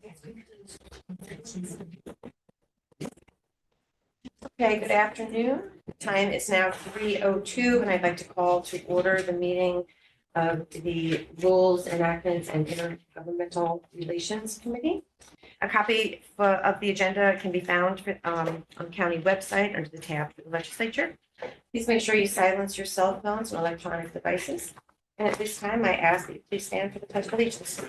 Okay, good afternoon. Time is now 3:02, and I'd like to call to order the meeting of the Rules, Enactments, and Intergovernmental Relations Committee. A copy of the agenda can be found on the county website under the tab for the legislature. Please make sure you silence your cell phones and electronic devices. And at this time, I ask that you please stand for the Pledge of Allegiance.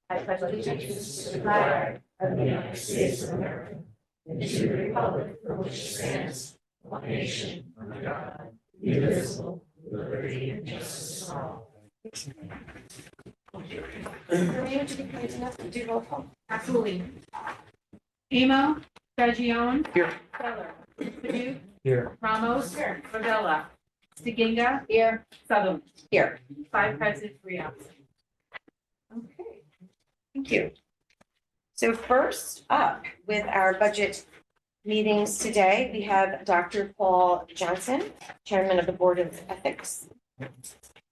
I pledge allegiance to the flag of the United States of America and to the republic for which it stands, one nation, under God, indivisible, with liberty and justice for all. Maria, would you be kind enough to do roll call? Absolutely. Amo, Fagion. Here. Feller. Paduk. Here. Ramos. Here. Rodella. Stiganga. Here. Sutherland. Here. 5 present, 3 absent. Okay, thank you. So first up with our budget meetings today, we have Dr. Paul Johnson, Chairman of the Board of Ethics. If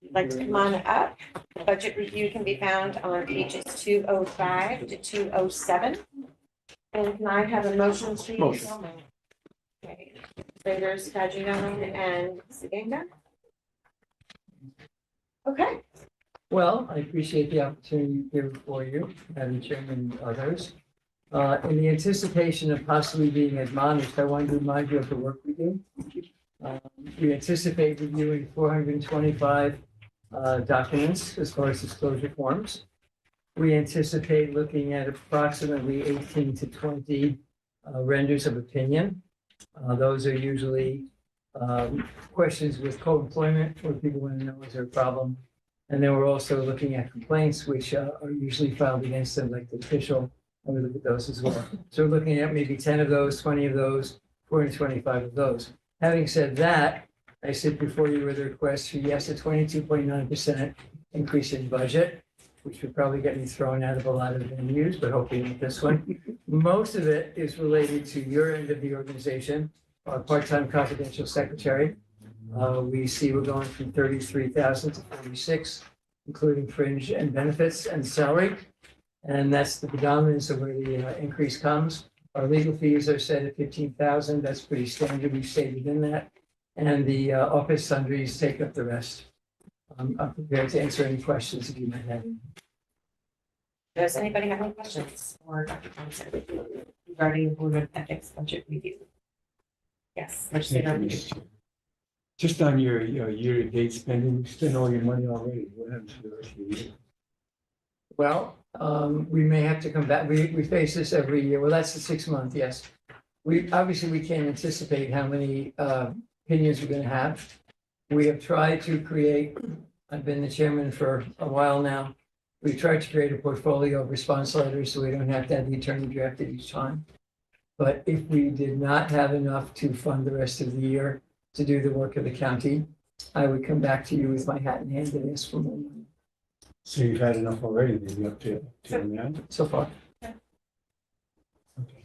you'd like to come on up. The budget review can be found on pages 205 to 207. And can I have a motion, please? Motion. Okay. Leaders Fagion and Stiganga. Okay. Well, I appreciate the opportunity here for you, Madam Chairman and others. In the anticipation of possibly being admonished, I wanted to remind you of the work we do. We anticipate reviewing 425 documents as far as disclosure forms. We anticipate looking at approximately 18 to 20 renders of opinion. Those are usually questions with co-employment where people want to know is there a problem. And then we're also looking at complaints, which are usually filed against them, like the official, and we look at those as well. So we're looking at maybe 10 of those, 20 of those, 425 of those. Having said that, I sit before you with a request for, yes, a 22.9% increase in budget, which would probably get me thrown out of a lot of venues, but hopefully not this one. Most of it is related to your end of the organization, our part-time confidential secretary. We see we're going from 33,000 to 46, including fringe and benefits and salary. And that's the predominance of where the increase comes. Our legal fees are set at 15,000. That's pretty standard. We stay within that. And the office sundries take up the rest. I'm prepared to answer any questions if you might have. Does anybody have any questions for Dr. Johnson regarding the Board of Ethics budget review? Yes. Legislator. Just on your year-to-date spending, you spent all your money already. What happens to the rest of the year? Well, we may have to come back. We face this every year. Well, that's the 6 month, yes. We can't anticipate how many opinions we're going to have. We have tried to create, I've been the chairman for a while now. We've tried to create a portfolio of response letters so we don't have to have the attorney drafted each time. But if we did not have enough to fund the rest of the year to do the work of the county, I would come back to you with my hat in hand and ask for more money. So you've had enough already, maybe up to now? So far.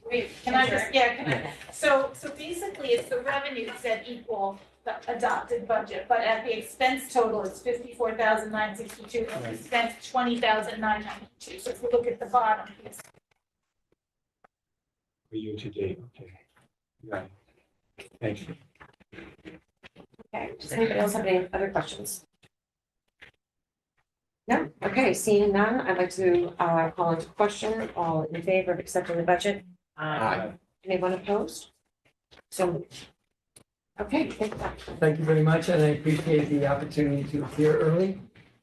Wait, can I just, can I? So basically it's the revenues that equal the adopted budget, but at the expense total, it's 54,962, and we spent 20,992. So if we look at the bottom, it's For year to date, okay. Right. Thank you. Okay, does anybody else have any other questions? No? Okay, seeing none, I'd like to call into question. All in favor of accepting the budget? Aye. Anyone opposed? So, okay, thank you. Thank you very much, and I appreciate the opportunity to appear early.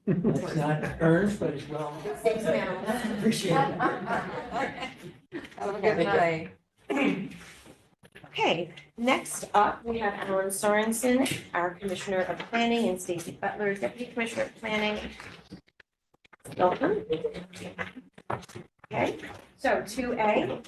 It's not earned, but it's well. Thanks, ma'am. Appreciate it. Have a good night. Okay, next up, we have Alan Sorensen, our Commissioner of Planning, and Stacy Butler, Deputy Commissioner of Planning. Welcome. Okay, so 2A,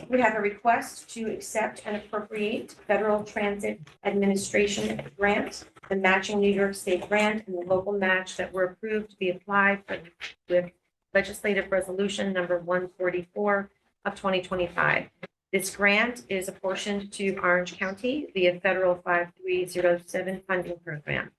we have a request to accept and appropriate Federal Transit Administration grant, the matching New York State grant and the local match that were approved to be applied for with legislative resolution number 144 of 2025. This grant is apportioned to Orange County via Federal 5307 funding program.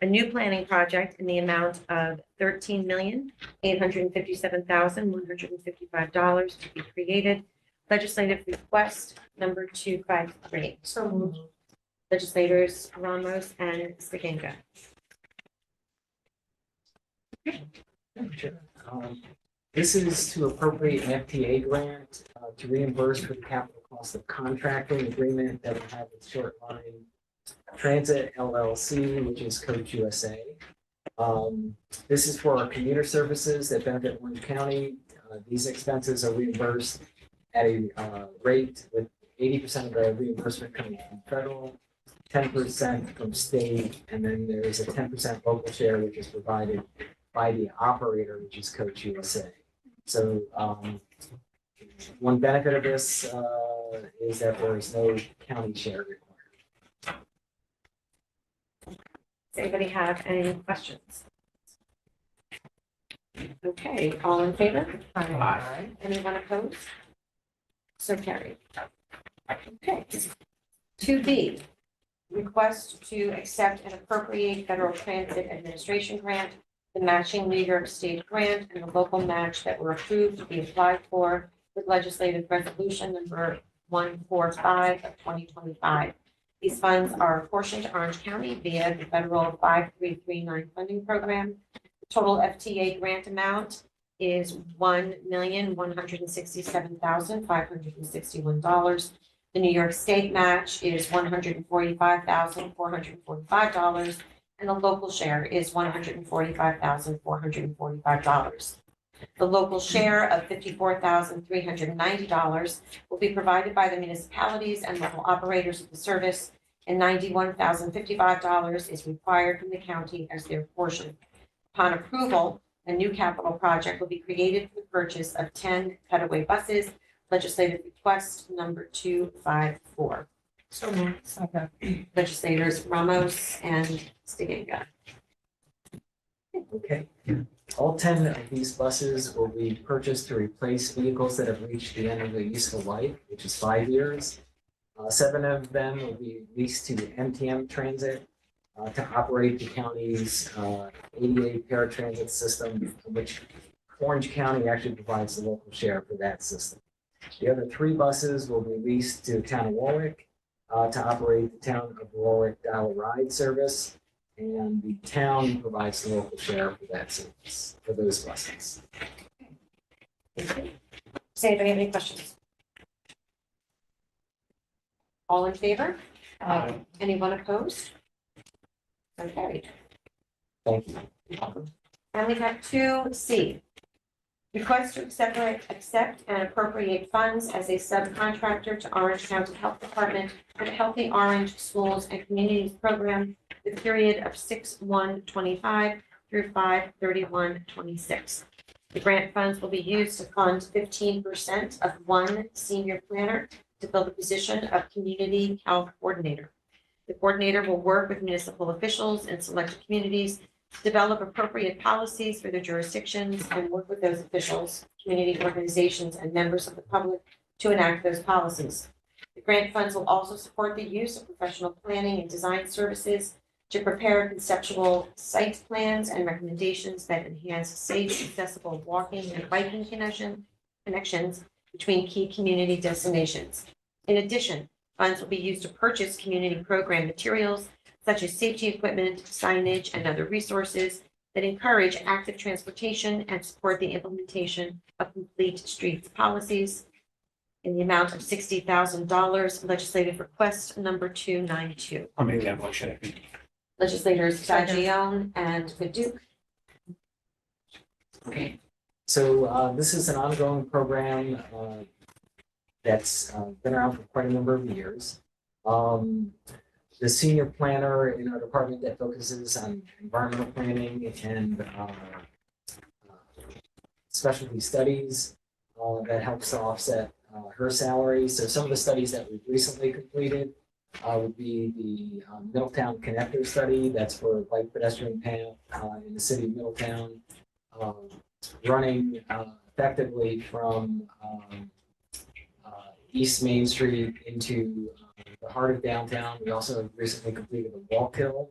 a new planning project in the amount of $13,857,155 to be created. Legislative request number 253. So moved. Legislators Ramos and Stiganga. This is to appropriate an FTA grant to reimburse for the capital cost of contracting agreement that we have with Short Line Transit LLC, which is Coach USA. This is for our commuter services that benefit Orange County. These expenses are reimbursed at a rate with 80% of the reimbursement coming from federal, 10% from state, and then there is a 10% local share, which is provided by the operator, which is Coach USA. So one benefit of this is that there is no county share required. Does anybody have any questions? Okay, all in favor? Aye. Anyone opposed? So carried. Okay. 2B, request to accept and appropriate Federal Transit Administration grant, the matching New York State grant, and the local match that were approved to be applied for with legislative resolution number 145 of 2025. These funds are apportioned to Orange County via the federal 5339 funding program. The total FTA grant amount is $1,167,561. The New York State match is $145,445, and the local share is $145,445. The local share of $54,390 will be provided by the municipalities and local operators of the service, and $91,055 is required from the county as their portion. Upon approval, a new capital project will be created for the purchase of 10 cutaway buses. Legislative request number 254. So moved. Second. Legislators Ramos and Stiganga. Okay. All 10 of these buses will be purchased to replace vehicles that have reached the end of their useful life, which is 5 years. 7 of them will be leased to MTM Transit to operate the county's ADA paratransit system, which Orange County actually provides the local share for that system. The other 3 buses will be leased to the town of Warwick to operate the town of Warwick Dial Ride service, and the town provides the local share for that service, for those buses. Does anybody have any questions? All in favor? Aye. Anyone opposed? So carried. Thank you. And we have 2C. Request to accept and appropriate funds as a subcontractor to Orange County Health Department for the Healthy Orange Schools and Communities Program, the period of 6/1/25 through 5/31/26. The grant funds will be used to fund 15% of one senior planner to fill the position of Community Health Coordinator. The coordinator will work with municipal officials in selected communities to develop appropriate policies for their jurisdictions and work with those officials, community organizations, and members of the public to enact those policies. The grant funds will also support the use of professional planning and design services to prepare conceptual site plans and recommendations that enhance safe, accessible walking and biking connections between key community destinations. In addition, funds will be used to purchase community program materials such as safety equipment, signage, and other resources that encourage active transportation and support the implementation of complete streets policies in the amount of $60,000. Legislative request number 292. I'll make that motion. Legislators Second. Fagione and Paduk. Okay. So this is an ongoing program that's been around for quite a number of years. The senior planner in our department that focuses on environmental planning and specialty studies that helps to offset her salary. So some of the studies that we've recently completed would be the Middletown Connector Study. That's for bike pedestrian path in the city of Middletown, running effectively from East Main Street into the heart of downtown. We also recently completed the Walk Hill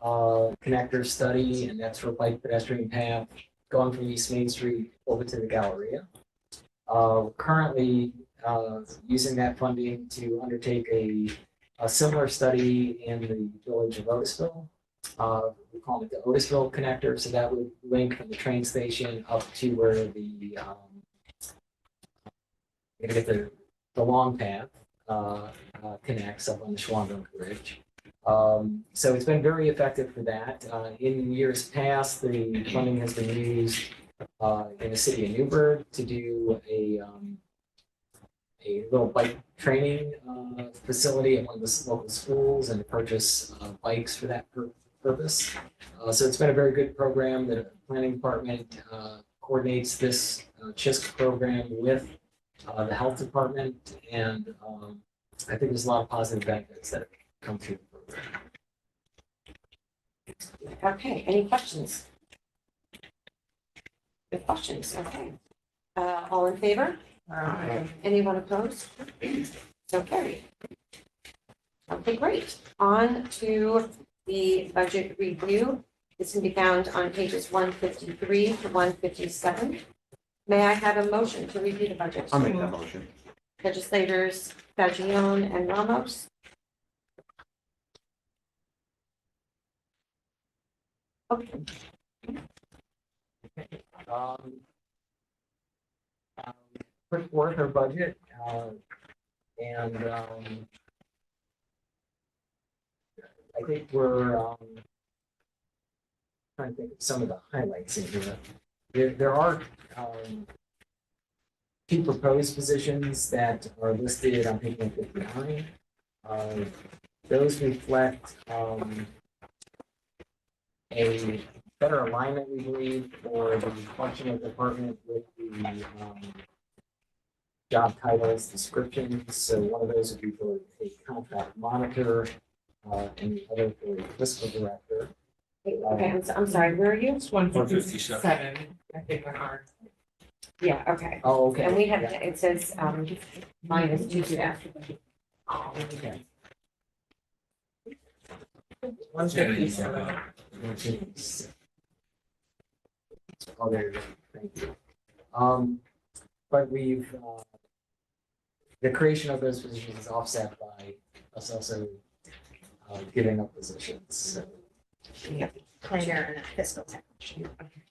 connector study, and that's for bike pedestrian path going from East Main Street over to the Galleria. Currently, using that funding to undertake a similar study in the village of Otisville. We call it the Otisville connector, so that would link from the train station up to where the, you're gonna get the long path, connects up on the Schwandunk Bridge. So it's been very effective for that. In years past, the funding has been used in the city of Newburgh to do a little bike training facility at one of the local schools and to purchase bikes for that purpose. So it's been a very good program. The planning department coordinates this CHISC program with the health department, and I think there's a lot of positive benefits that have come through the program. Okay, any questions? Good questions, okay. All in favor? Anyone opposed? So carried. Okay, great. On to the budget review. This can be found on pages 153 to 157. May I have a motion to review the budget? I'll make that motion. Legislators Fagion and Ramos. Okay, Put forth our budget, and I think we're trying to think of some of the highlights in here. There are two proposed positions that are listed on page 159. Those reflect a better alignment, we believe, for the function of the department with the job titles, descriptions. So one of those would be for a contract monitor, and the other for a fiscal director. okay, I'm sorry, where are you? It's 157, I think, on our. Yeah, okay. Oh, okay. And we have, Yeah. it says minus two staff. Oh, okay. 157. Oh, there you go. Thank you. But we've, the creation of those positions is offset by us also giving up positions. So Planner and fiscal technician. Okay.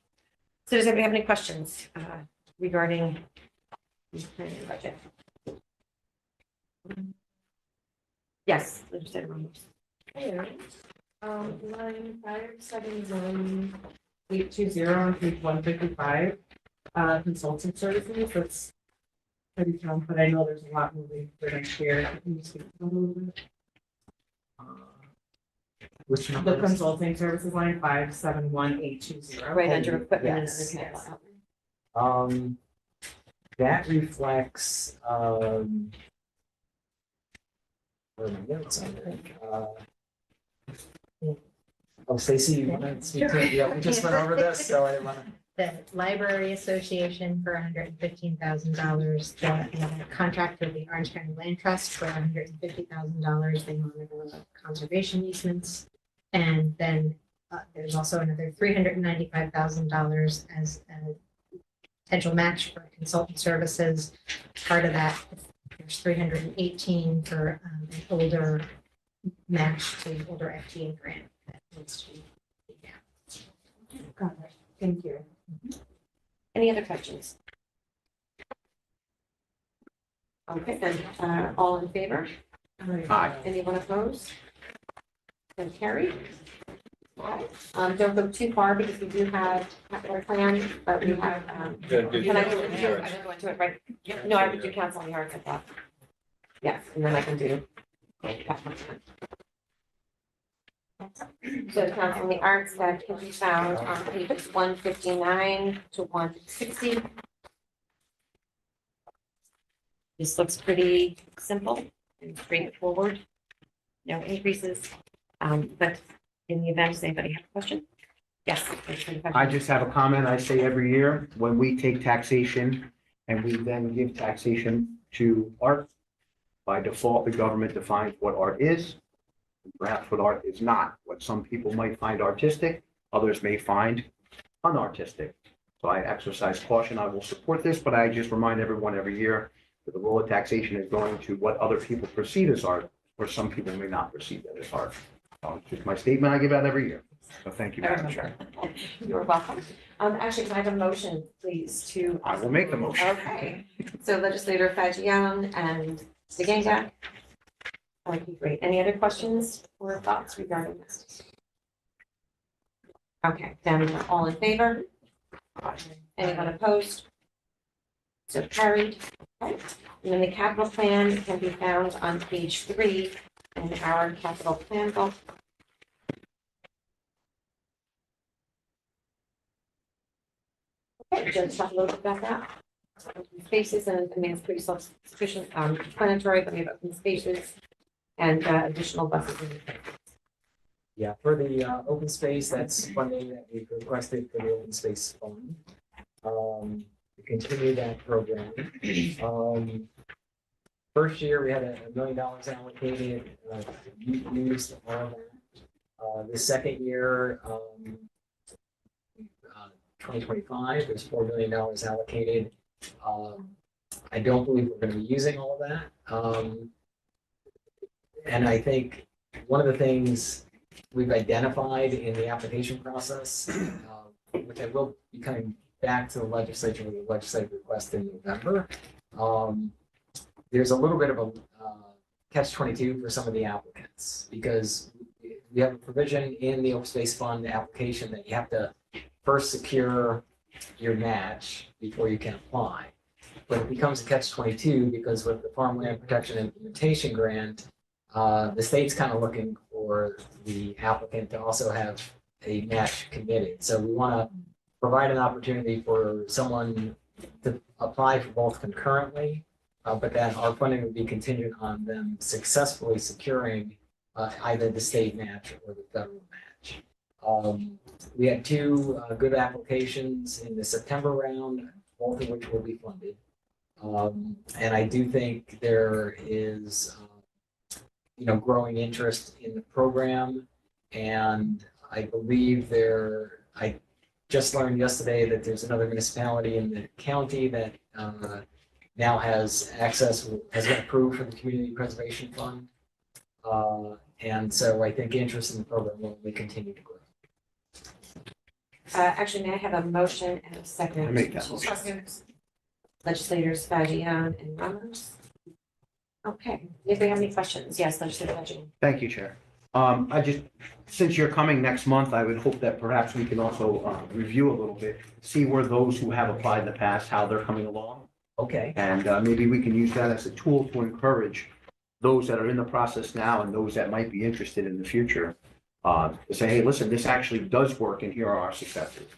So does anybody have any questions regarding the planning budget? Yes, Legislator Ramos. Line 577-820 on page 155, consultant services, that's pretty tough, but I know there's a lot moving for next year. Can you speak to that a little bit? which The number? consulting services line 571820. Right under equipment and Yes, other yes. capital. That reflects, where are my notes on that? Oh, Stacy, you want to speak to it? Yeah, we just went over this, so I didn't want to. The Library Association for $115,000, the contract with the Orange County Land Trust for $150,000. They monitor conservation easements. And then there's also another $395,000 as a potential match for consultant services. Part of that, there's 318 for an older match to the older FTA grant that needs to be. Got it. Thank you. Any other questions? Okay, then, all in favor? Aye. Anyone opposed? And carried. Don't go too far because we do have capital plan, but we have, can I go into it? I don't go into it, right? No, I would do council on the arts, I thought. Yes, and then I can do. capital plan. So the council on the arts that can be found on pages 159 to 160. This looks pretty simple and straightforward. No increases. But in the event, does anybody have a question? Yes. I just have a comment. I say every year, when we take taxation and we then give taxation to art, by default, the government defines what art is. Perhaps what art is not, what some people might find artistic, others may find unartistic. So I exercise caution. I will support this, but I just remind everyone every year that the role of taxation is going to what other people perceive as art, or some people may not perceive that as art. It's just my statement I give out every year. So thank you, Madam Chair. You're welcome. Actually, can I have a motion, please, to? I will make the motion. Okay, so legislator Fagion and DeGanga. Okay, great. Any other questions or thoughts regarding this? Okay, then all in favor? Anyone opposed? So carried. Okay. And then the capital plan can be found on page 3 in our capital plan book. Okay, just talk a little bit about that. Open spaces, and I mean, it's pretty self-sufficient, explanatory, but we have open spaces and additional buses. Yeah, for the open space, that's funding that we've requested for the open space fund. To continue that program. First year, we had $1 million allocated, used all of that. The second year, 2025, there's $4 million allocated. I don't believe we're going to be using all of that. And I think one of the things we've identified in the application process, which I will be coming back to the legislature with a legislative request in November, there's a little bit of a catch-22 for some of the applicants, because we have a provision in the open space fund application that you have to first secure your match before you can apply. But it becomes a catch-22 because with the Farmland Protection Implementation Grant, the state's kind of looking for the applicant to also have a match committed. So we want to provide an opportunity for someone to apply for both concurrently, but then our funding would be contingent on them successfully securing either the state match or the federal match. We had 2 good applications in the September round, both of which will be funded. And I do think there is, growing interest in the program. And I believe I just learned yesterday that there's another municipality in the county that now has access, has been approved for the Community Preservation Fund. And so I think interest in the program will only continue to grow. Actually, may I have a motion and a second? I make that motion. Legislators Fagion and Ramos. Okay, if they have any questions, yes, Legislator Fagion. Thank you, Chair. Since you're coming next month, I would hope that perhaps we can also review a little bit, see where those who have applied in the past, how they're coming along. Okay. And maybe we can use that as a tool to encourage those that are in the process now and those that might be interested in the future. To say, hey, listen, this actually does work and here are our successes.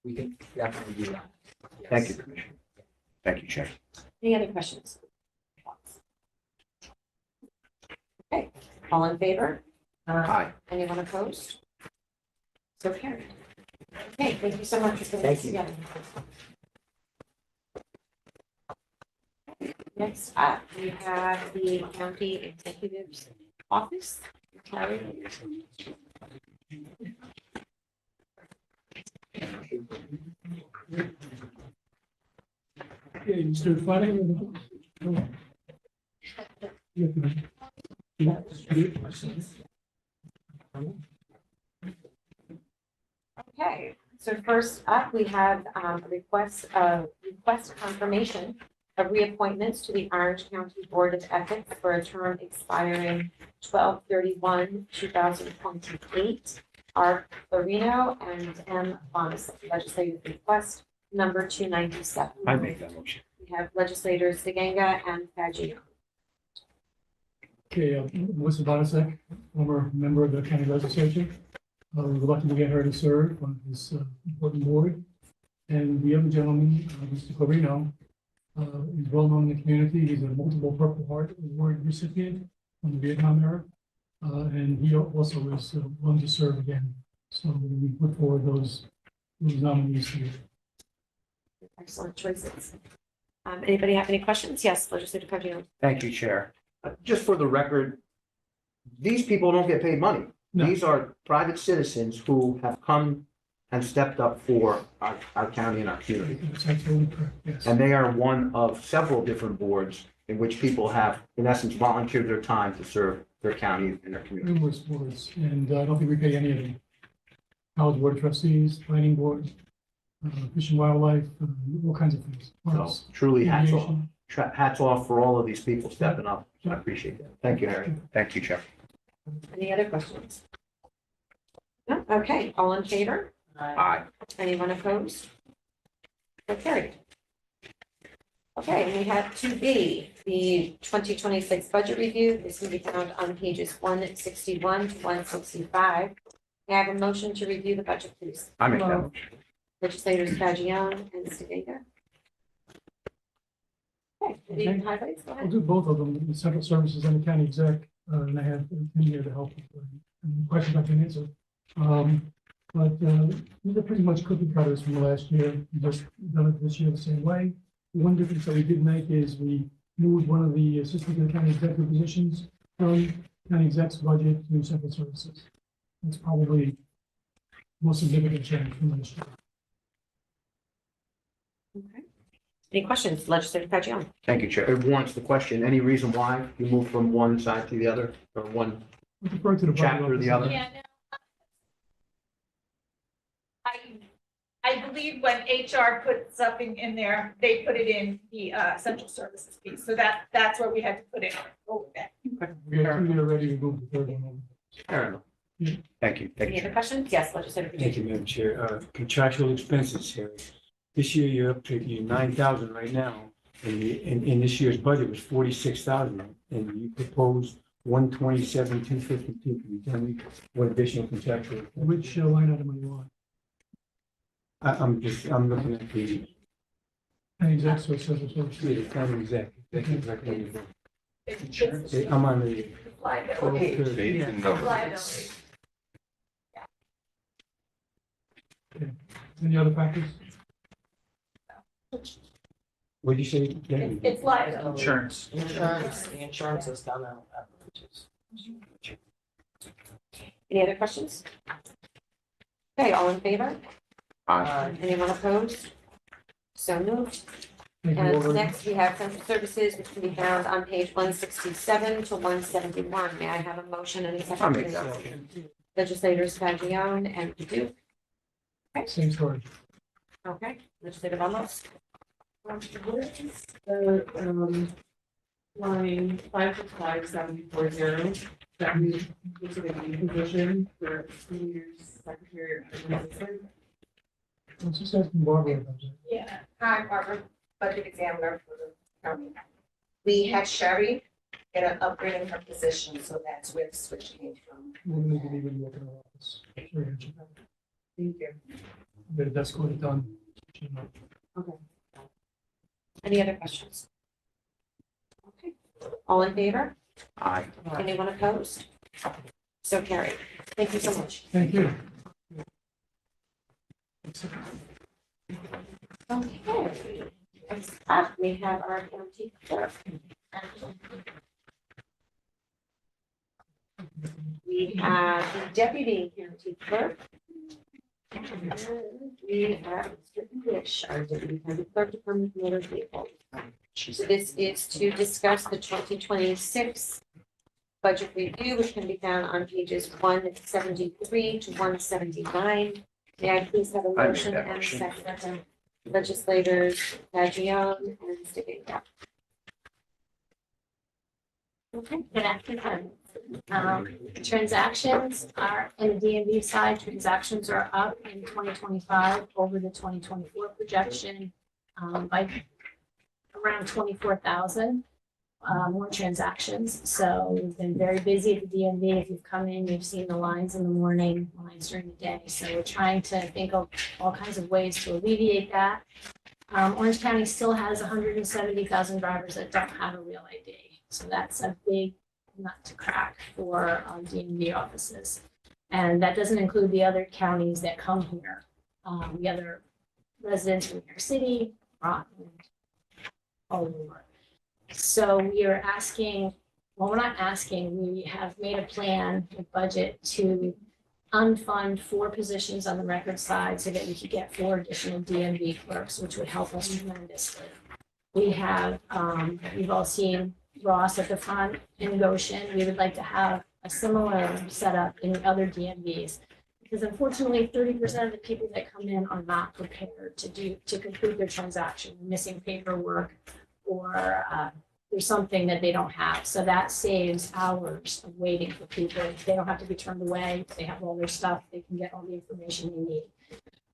We can definitely do that. Yes. Thank you, Commissioner. Thank you, Chair. Any other questions? Okay, all in favor? Aye. Anyone opposed? So carried. Okay, thank you so much for putting this Thank you. together. Next up, we have the County Executive's Office. Carrie. Okay, Mr. Flanagan. Okay, so first up, we have a request confirmation of reappointments to the Orange County Board of Ethics for a term expiring 12/31/2028. R. Florino and M. Bonas, legislative request number 297. I make that motion. We have legislators DeGanga and Fagion. Okay, Melissa Bonasek, former member of the county legislature. We're lucky to get her to serve on this important board. And the other gentleman, Mr. Corino, is well known in the community. He's a multiple Purple Heart Award recipient from the Vietnam era. And he also is willing to serve again. So we put forward those nominees here. Excellent choices. Anybody have any questions? Yes, legislator Fagion. Thank you, Chair. Just for the record, these people don't get paid money. No. These are private citizens who have come and stepped up for our county and our community. That's absolutely correct, yes. And they are one of several different boards in which people have, in essence, volunteered their time to serve their county and their community. Numerous boards, and I don't think we pay any of them. College Board of Trustees, Planning Board, Fish and Wildlife, all kinds of things. So Parks, truly hats off, aviation. hats off for all of these people stepping up. I appreciate that. Thank you, Harry. Thank you, Chair. Any other questions? No? Okay, all in favor? Aye. Anyone opposed? So carried. Okay, and we have 2B, the 2026 budget review. This can be found on pages 161 to 165. May I have a motion to review the budget, please? I make that. Legislators Fagion and Stigega. Okay, any Okay. highlights? Go I'll ahead. do both of them, the central services and the county exec, and I have in here to help with any questions I can answer. But these are pretty much cookie cutters from the last year. We just done it this year the same way. One difference that we did make is we moved one of the assistant to the county executive positions from county exec's budget to central services. That's probably the most significant change from last year. Okay. Any questions? Legislator Fagion? Thank you, Chair. It warrants the question. Any reason why you moved from one side to the other or one? With regard to the budget Chapter or the office, other? Yeah, no. I believe when HR put something in there, they put it in the central services piece, so that's where we had to put it over that. We had two already, we moved the third one over. Fair enough. Yeah. Thank you. Thank Any you, other Chair. questions? Yes, Legislator Thank Fagion? you, Madam Chair. Contractual expenses, Harry. This year, you're up to your 9,000 right now, and in this year's budget was 46,000, and you proposed 127,252. Can you tell me what additional contractual? Which line item are you on? I'm looking at the, County exec, so central services. the county exec. It's I'm on the. liability. Yeah. Liability. Any other factors? What did you say? It's liability. Insurance, the insurance is done out. Any other questions? Okay, all in favor? Anyone opposed? So moved. Thank you all And very much. next, we have central services, which can be found on page 167 to 171. May I have a motion and a second? I'll make please? that. Legislators Fagion and Paduk. Same story. Okay, Legislator Ramos? Line 555,740, that we into the new position for senior secretary of administration. Let's just ask Barbara about that. Yeah. Hi, Barbara, budget examiner for the county. We had Sherry get an upgrade in her position, so that's where the switch came from. We're gonna need to leave it in the office. Sure, yeah. Thank you. But that's what it done. Any other questions? Okay, all in favor? Aye. Anyone opposed? So carried. Thank you so much. Thank you. Okay. Next up, we have our county clerk. We have the deputy county clerk. And we have Mr. English, our deputy county clerk, Department of Motor Vehicle. So this is to discuss the 2026 budget review, which can be found on pages 173 to 179. May I please have a I make motion that and a motion. second? Legislators Fagion and Stigega. Okay, good afternoon. Transactions are, in the DMV side, transactions are up in 2025 over the 2024 projection by around 24,000 more transactions. So we've been very busy at the DMV. If you've come in, you've seen the lines in the morning, lines during the day. So we're trying to think of all kinds of ways to alleviate that. Orange County still has 170,000 drivers that don't have a real ID. So that's a big nut to crack for DMV offices. And that doesn't include the other counties that come here. The other residents from New York City, Rockland, all over. So we are asking well, we're not asking, we have made a plan, a budget to unfund 4 positions on the record side so that we could get 4 additional DMV clerks, which would help us tremendously. We have, you've all seen Ross at the front in Goshen. We would like to have a similar setup in the other DMVs. Because unfortunately, 30% of the people that come in are not prepared to complete their transaction, missing paperwork, or there's something that they don't have. So that saves hours of waiting for people. They don't have to be turned away. They have all their stuff. They can get all the information they need.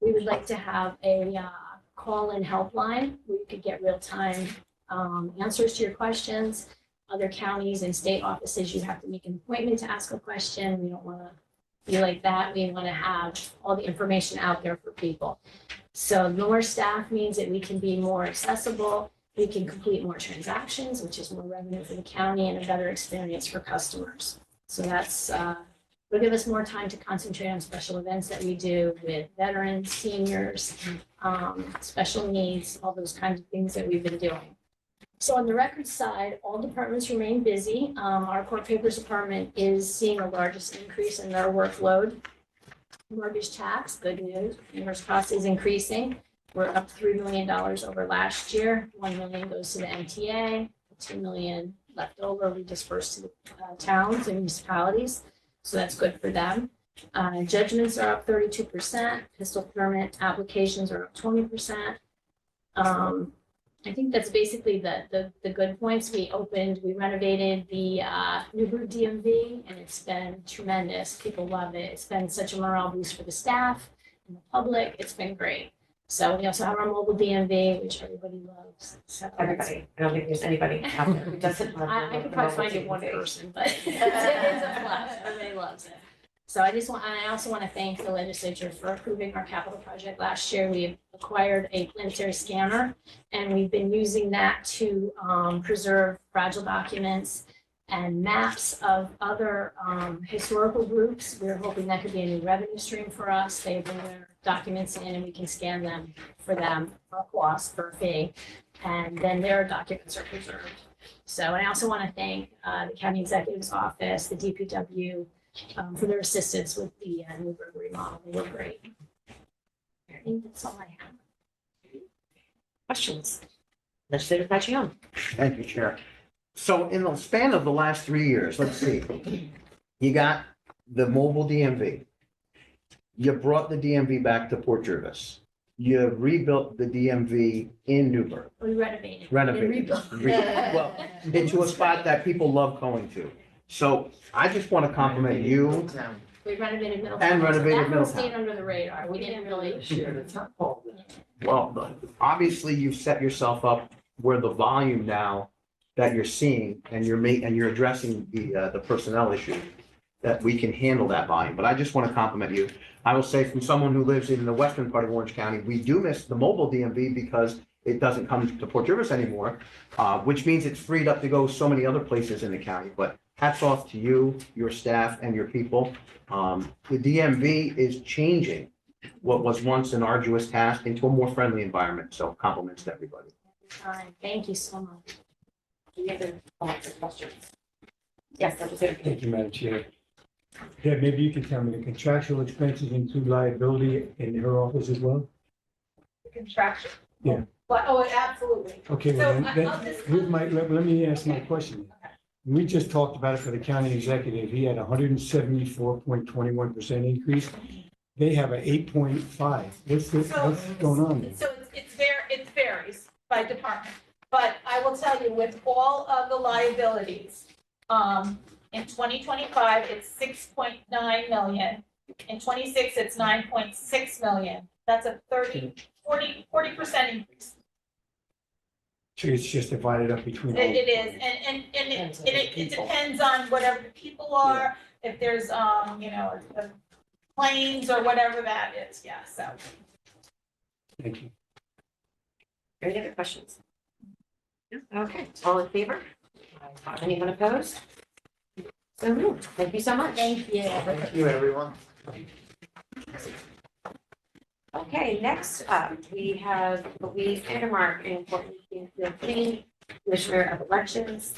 We would like to have a call-in helpline where you could get real-time answers to your questions. Other counties and state offices, you have to make an appointment to ask a question. We don't want to be like that. We want to have all the information out there for people. So more staff means that we can be more accessible. We can complete more transactions, which is more revenue for the county and a better experience for customers. So that's, will give us more time to concentrate on special events that we do with veterans, seniors, special needs, all those kinds of things that we've been doing. So on the record side, all departments remain busy. Our court papers department is seeing the largest increase in their workload. Mortgage tax, good news, mortgage cost is increasing. We're up $3 million over last year. 1 million goes to the MTA, 2 million left over we disperse to the towns and municipalities. So that's good for them. Judgments are up 32%. Pistol permit applications are up 20%. I think that's basically the good points. We renovated the Newburgh DMV, and it's been tremendous. People love it. It's been such a morale boost for the staff and the public. It's been great. So we also have our mobile DMV, which everybody loves. So Everybody, I don't think there's anybody out there who doesn't love. I could probably find you one person, but it's a plus. Everybody loves it. So I also want to thank the legislature for approving our capital project last year. We acquired a planetary scanner, and we've been using that to preserve fragile documents and maps of other historical groups. We're hoping that could be a new revenue stream for us. They bring their documents in and we can scan them for them for a cost, for a fee, and then their documents are preserved. So, and I also want to thank the county executive's office, the DPW, for their assistance with the Newburgh remodel. They were great. I think that's all I have. Questions? Legislator Pacheco. Thank you, Chair. So in the span of the last 3 years, let's see, you got the mobile DMV. You brought the DMV back to Port Jervis. You rebuilt the DMV in Newburgh. We renovated. Renovated. We rebuilt. Well, into a spot that people love going to. So I just want to compliment you. We renovated Middletown. And renovated That one Middletown. stayed under the radar. We didn't really. Well, obviously you've set yourself up where the volume now that you're seeing and you're addressing the personnel issue, that we can handle that volume. But I just want to compliment you. I will say, from someone who lives in the western part of Orange County, we do miss the mobile DMV because it doesn't come to Port Jervis anymore, which means it's freed up to go so many other places in the county. But hats off to you, your staff, and your people. The DMV is changing what was once an arduous task into a more friendly environment. So compliments to everybody. Thank you so much. Any other thoughts or questions? Yes, Legislator. Thank you, Madam Chair. Deb, maybe you can tell me, the contractual expenses include liability in her office as well? Contraction. Yeah. But, oh, absolutely. Okay, well, So, then, I'll just- let me ask my question. We just talked about it for the county executive. He had 174.21% increase. They have an 8.5. What's going on there? So it varies by department, but I will tell you, with all of the liabilities, in 2025, it's 6.9 million. In 26, it's 9.6 million. That's a 40% increase. So it's just divided up between. all- It is, and it depends on whatever the people are, if there's, claims or whatever that is, yeah, so. Thank you. Any other questions? Okay, all in favor? Anyone opposed? So moved. Thank you so much. Thank you. Thank you, everyone. Okay, next up, we have Louise Vandermark, an important Commissioner of Elections.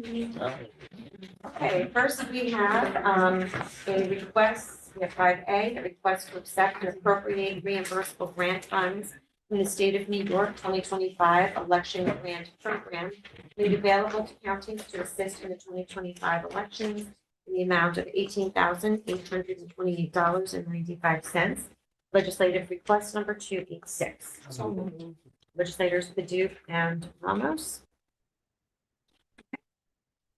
Okay, first we have a request, we have 5A, a request to accept and appropriate reimbursable grant funds from the state of New York 2025 election grant program made available to counties to assist in the 2025 elections in the amount of $18,828.95. Legislative request number 286. Legislators Paduk and Ramos.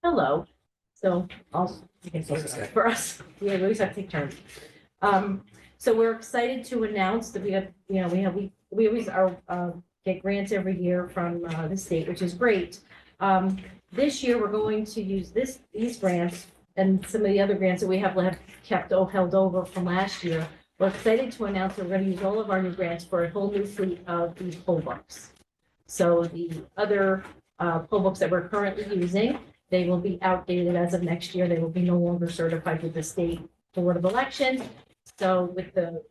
Hello. So I'll, I guess I'll start for us. Yeah, we always have to take turns. So we're excited to announce that we have, we always are, get grants every year from, the state, which is great. This year, we're going to use these grants and some of the other grants that we have kept held over from last year. We're excited to announce that we're going to use all of our new grants for a whole new fleet of these poll books. So the other, poll books that we're currently using, they will be outdated as of next year. They will be no longer certified with the state Board of Election. So with the,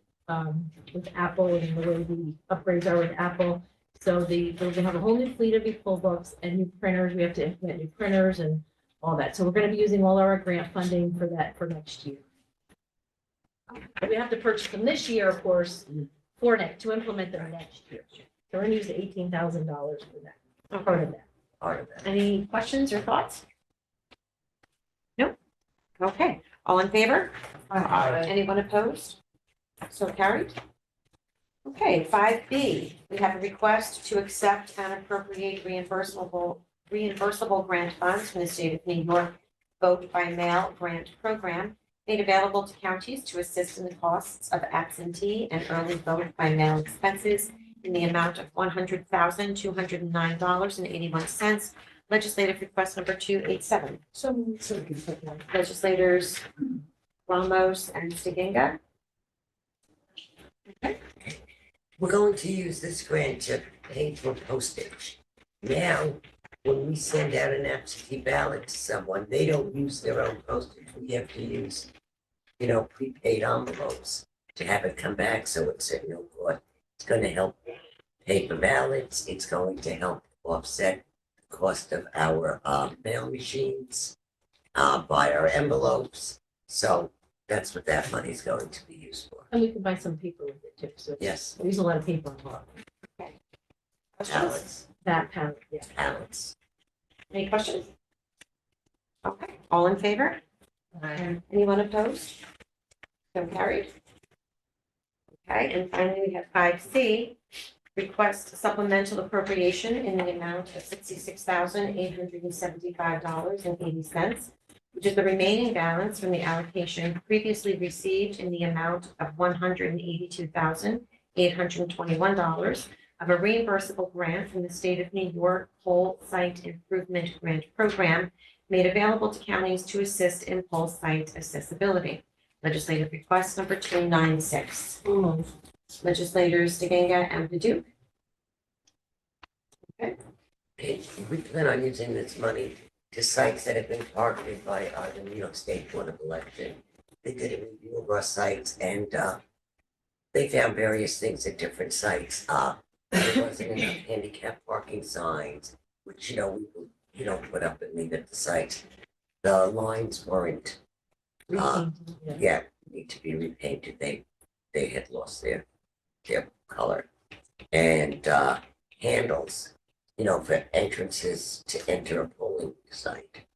with Apple and the way the upgrades are with Apple, so we're gonna have a whole new fleet of these poll books and new printers. We have to implement new printers and all that. So we're gonna be using all our grant funding for that for next year. But we have to purchase them this year, of course, to implement them next year. So we're gonna use the $18,000 for that, part of that. Any questions or thoughts? Nope. Okay, all in favor? Anyone opposed? So carried. Okay, 5B, we have a request to accept and appropriate reimbursable grant funds from the state of New York Vote by Mail Grant Program made available to counties to assist in the costs of absentee and early vote by mail expenses in the amount of $100,209.81. Legislative request number 287. Legislators Ramos and Stiganga. We're going to use this grant to pay for postage. Now, when we send out an absentee ballot to someone, they don't use their own postage. We have to use, prepaid envelopes to have it come back, so it's at no cost. It's going to help pay for ballots. It's going to help offset the cost of our mail machines, buy our envelopes. So that's what that money is going to be used for. And we can buy some paper with it too. So Yes, we use a lot of paper a lot. ballots, That kind, yeah. ballots. Any questions? Okay, all in favor? Anyone opposed? So carried. Okay, and finally, we have 5C, request supplemental appropriation in the amount of $66,875.80, which is the remaining balance from the allocation previously received in the amount of $182,821 of a reimbursable grant from the state of New York Poll Site Improvement Grant Program made available to counties to assist in poll site accessibility. Legislative request number 296. Legislators DeGanga and Paduk. We plan on using this money to sites that have been targeted by the New York State Board of Election. They did a review of our sites and they found various things at different sites. There wasn't enough handicap parking signs, which, we don't put up and leave at the site. The lines weren't, need to be repainted. They had lost their color. And handles, for entrances to enter a polling site.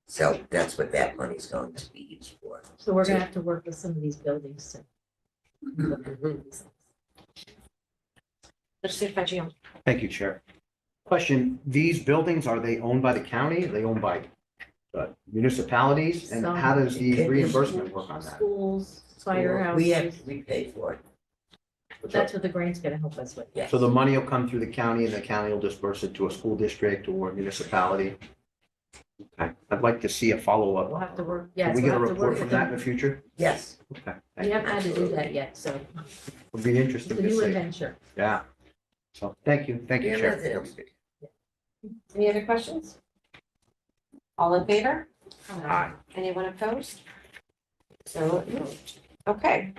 So that's what that money's going to be used for. So we're gonna have to work with some of these buildings too. Legislator Fagion. Thank you, Chair. Question, these buildings, are they owned by the county? Are they owned by municipalities? And how does the reimbursement work on that? Schools, firehouses. We pay for it. That's what the grant's gonna help us with. Yes. So the money will come through the county and the county will disperse it to a school district or a municipality? Okay, I'd like to see a follow-up. We'll have to work, Can yes, we we'll get a have to report work from with that in them. the future? Yes. Okay. We haven't had to do that yet, so Would be it's interesting a to new see. adventure. Yeah. So, thank you, Yeah, Chair. nothing else. Any other questions? All in favor? Anyone opposed? So moved. Okay.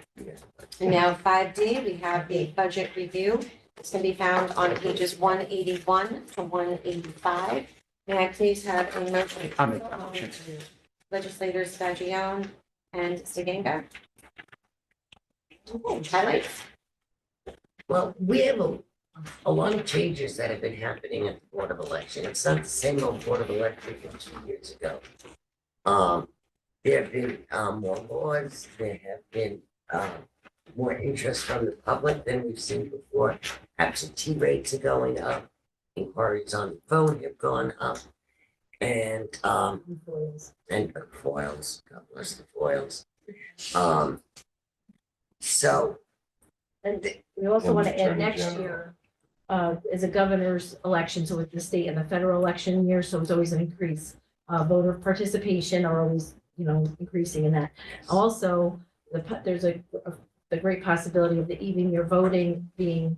And now 5D, we have the budget review. It's going to be found on pages 181 to 185 May I please have a motion? I'll make that motion. Legislators Fagion and Stiganga. Okay, highlights. Well, we have a lot of changes that have been happening at the Board of Election. It's not the same old Board of Election from 2 years ago. There have been, more laws, there have been, more interest from the public than we've seen before. Absentee rates are going up, inquiries on the phone have gone up. And foils, God bless the foils. So, And we also want to add next year, is a governor's election, so with the state and the federal election year, so it's always an increase. Voter participation are always, increasing in that. Also, there's the great possibility of the even year voting being,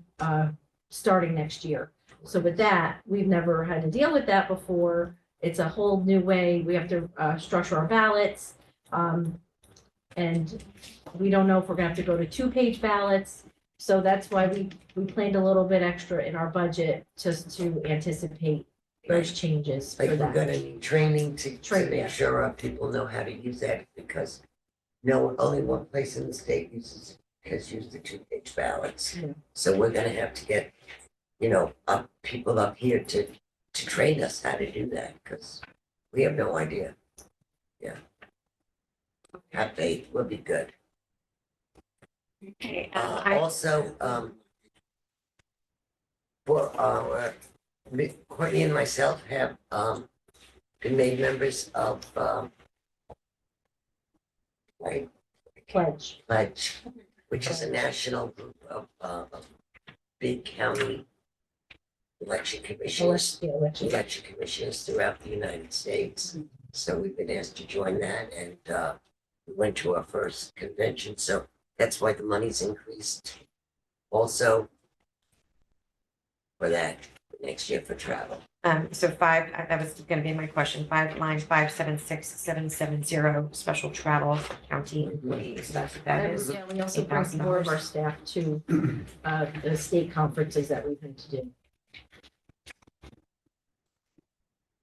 starting next year. So with that, we've never had to deal with that before. It's a whole new way. We have to, structure our ballots. And we don't know if we're gonna have to go to 2-page ballots. So that's why we planned a little bit extra in our budget just to anticipate those changes like, for we're that. gonna need training to Training, yeah. make sure our people know how to use that, because only one place in the state has used the 2-page ballots. Yeah. So we're gonna have to get, people up here to train us how to do that, because we have no idea. Yeah. Have faith, will be good. Okay, Also, Courtney and myself have, been made members of, Pledge. Pledge, which is a national group of big county election commissioners, election commissioners throughout the United States. So we've been asked to join that, and we went to our first convention, so that's why the money's increased. Also, for that, next year for travel. So that was gonna be my question, line 576770, special travel county employees, that's what that is. Yeah, we also bring some more of our staff to, the state conferences that we've been to do.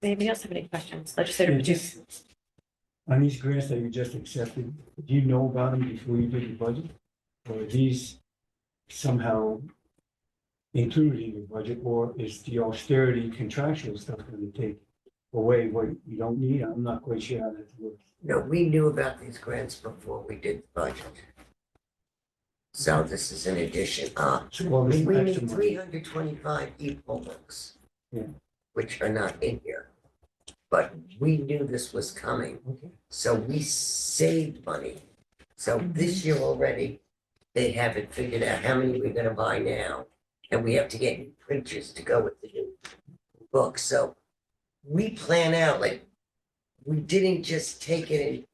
Anybody else have any questions? Legislator And Patu. just on these grants that you just accepted, do you know about them before you did the budget? Or are these somehow included in your budget, or is the austerity contractual stuff going to take away what you don't need? I'm not quite sure how that works. No, we knew about these grants before we did the budget. So this is an addition. So all We this need extra money, 325 e-poll books. Yeah. Which are not in here. But we knew this was coming, okay, so we saved money. So this year already, they have it figured out how many we're gonna buy now. And we have to get new printers to go with the new books, so we plan out, like, we didn't just take it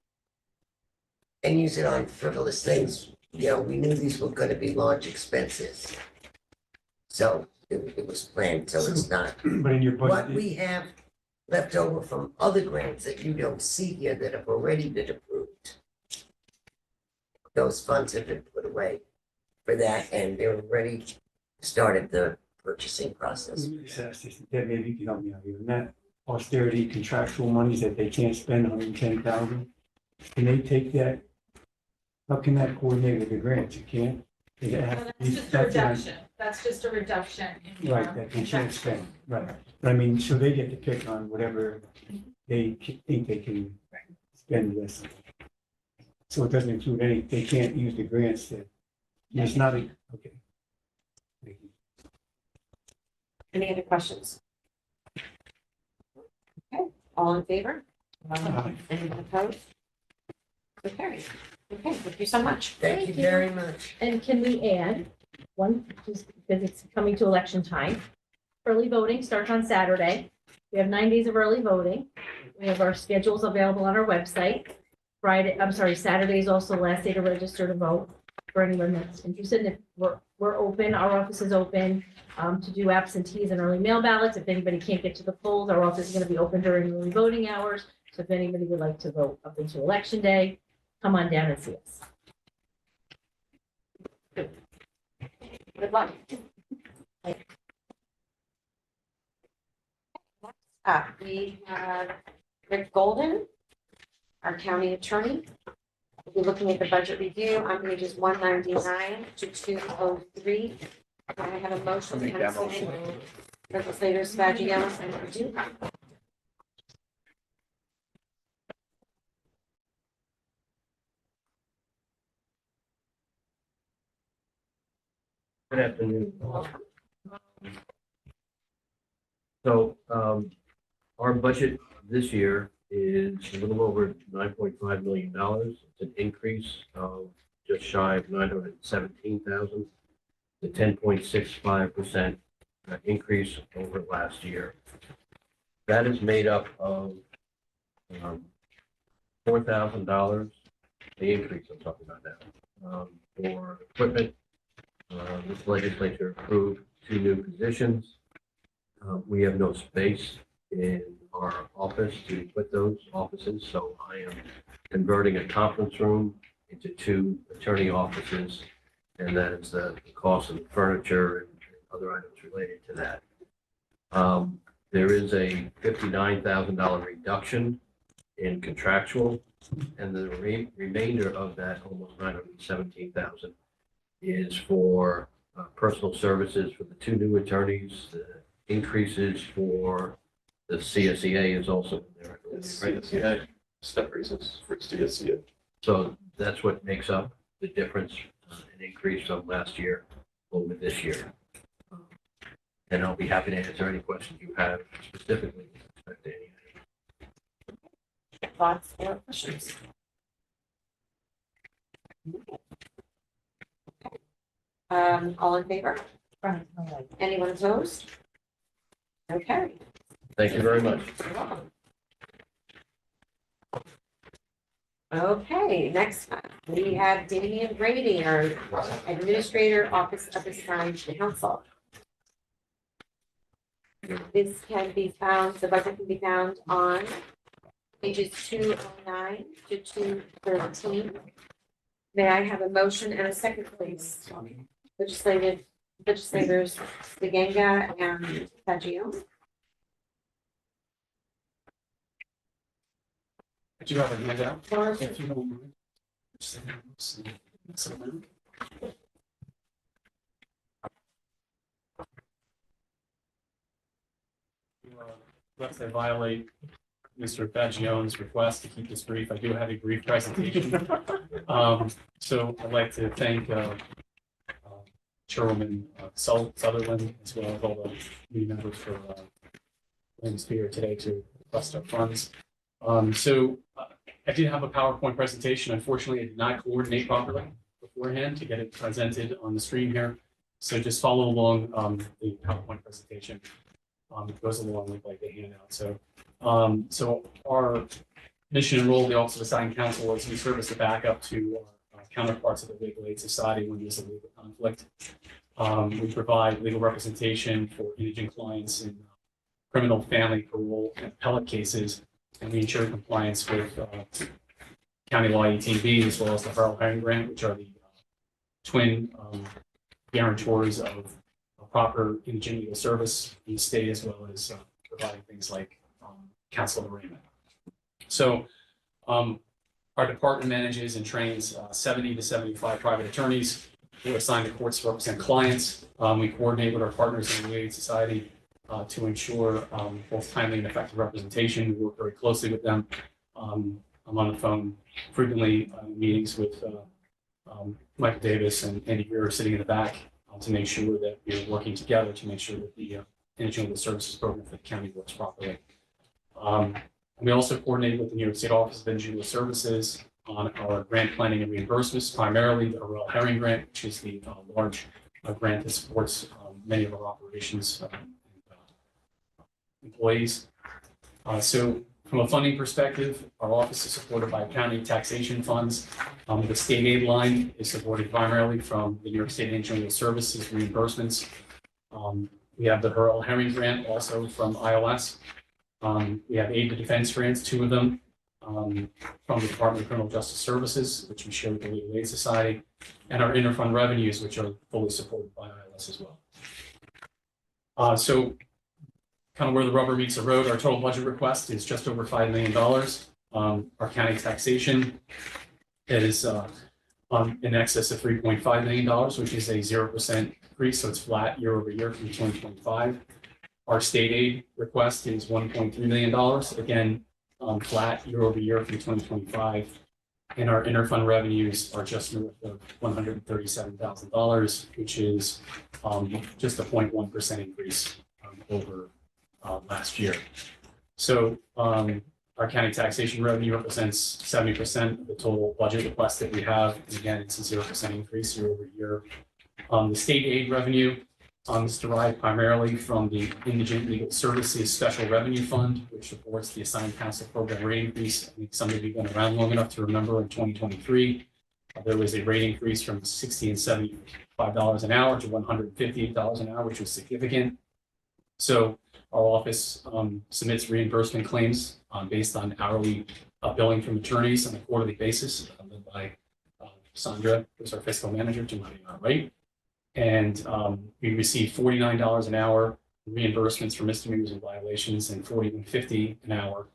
and use it on frivolous things. We knew these were gonna be large expenses. So it was planned, so it's not. but in your What budget, we have left over from other grants that you don't see here that have already been approved. Those funds have been put away for that, and they're already started the purchasing process. let me just ask this, Deb, maybe you can help me out here, and that austerity contractual monies that they can't spend, 110,000, can they take that? How can that coordinate with the grants? You can't? Does it have to be- That's just a that's what I'm- reduction, that's just a reduction in Right, that they can't spend, right. But I mean, so they get to pick on whatever they think they can spend this. So it doesn't include any, they can't use the grants that, it's not a, okay. Thank you. Any other questions? Okay, all in favor? Aye. Anyone opposed? So carried. Okay, thank you so much. Thank you very much. And can we add one, just because it's coming to election time? Early voting starts on Saturday. We have 9 days of early voting. We have our schedules available on our website. Saturday is also the last day to register to vote for anyone that's interested. And if we're open, our office is open to do absentees and early mail ballots. If anybody can't get to the polls, our office is going to be open during early voting hours. So if anybody would like to vote up into election day, come on down and see us. Good luck. we have Rick Golden, our county attorney. If you're looking at the budget review on pages 199 to 203. I have a motion Make and that a second. motion. Legislators Fagiano and Padula. Good afternoon. So, our budget this year is a little over $9.5 million. It's an increase of just shy of 917,000. The 10.65% increase over last year. That is made up of $4,000, the increase I'm talking about now, for equipment. This legislature approved 2 new positions. We have no space in our office to put those offices, so I am converting a conference room into 2 attorney offices, and that is the cost of the furniture and other items related to that. There is a $59,000 reduction in contractual, and the remainder of that, almost 917,000, is for personal services for the 2 new attorneys. The increases for the CSEA is also in there. Right? Yeah, step raises for CSEA. So that's what makes up the difference, an increase from last year over this year. And I'll be happy to answer any questions you have specifically with respect to any. Thoughts or questions? All in favor? Anyone opposed? Okay. Thank you very much. You're welcome. Okay, next up, we have Damian Brady, our Administrator, Office of Assigned Counsel. This can be found, the budget can be found on pages 209 to 213. May I have a motion and a second, please? Legislators Stiganga and Fagiano. Do you have a handout? Lawrence? If you don't mind. Lest I violate Mr. Fagione's request to keep this brief, I do have a brief presentation. So I'd like to thank Chairwoman Sutherland, as well as all the committee members for being here today to request our funds. I did have a PowerPoint presentation. Unfortunately, I did not coordinate properly beforehand to get it presented on the screen here. So just follow along the PowerPoint presentation. It goes along with like the handout. So our mission and role of the Office of Assigned Counsel is we serve as a backup to our counterparts of the Legal Aid Society when there's a legal conflict. We provide legal representation for indigent clients in criminal, family, parole, and appellate cases, and we ensure compliance with County Law 18B as well as the Harold Herring Grant, which are the twin guarantors of proper indigent legal service in the state, as well as providing things like counsel of arraignment. So our department manages and trains 70 to 75 private attorneys who are assigned to courts to represent clients. We coordinate with our partners in the Legal Aid Society to ensure both timely and effective representation. We work very closely with them. I'm on the phone frequently meetings with Michael Davis and Andy Greer sitting in the back to make sure that we're working together to make sure that the indigent legal services program for the county works properly. We also coordinate with the New York State Office of Indigent Legal Services on our grant planning and reimbursements, primarily the Harold Herring Grant, which is the large grant that supports many of our operations employees. So from a funding perspective, our office is supported by county taxation funds. The state aid line is supported primarily from the New York State Indigent Legal Services reimbursements. We have the Harold Herring Grant also from ILS. We have aid to defense grants, 2 of them, from the Department of Criminal Justice Services, which we share with the Legal Aid Society, and our interfund revenues, which are fully supported by ILS as well. So kind of where the rubber meets the road, our total budget request is just over $5 million. Our county taxation is in excess of $3.5 million, which is a 0% increase, so it's flat year over year from 2025. Our state aid request is $1.3 million, again, flat year over year from 2025. And our interfund revenues are just north of $137,000, which is just a 0.1% increase over last year. So our county taxation revenue represents 70% of the total budget request that we have. And again, it's a 0% increase year over year. The state aid revenue is derived primarily from the Indigent Legal Services Special Revenue Fund, which supports the assigned counsel program rate increase. I think some of you have been around long enough to remember in 2023, there was a rate increase from $60 and $75 an hour to $158 an hour, which was significant. So our office submits reimbursement claims based on hourly billing from attorneys on a quarterly basis, led by Sandra, who's our fiscal manager, to my right. And we receive $49 an hour reimbursements for misdemeanors and violations, and $41.50 an hour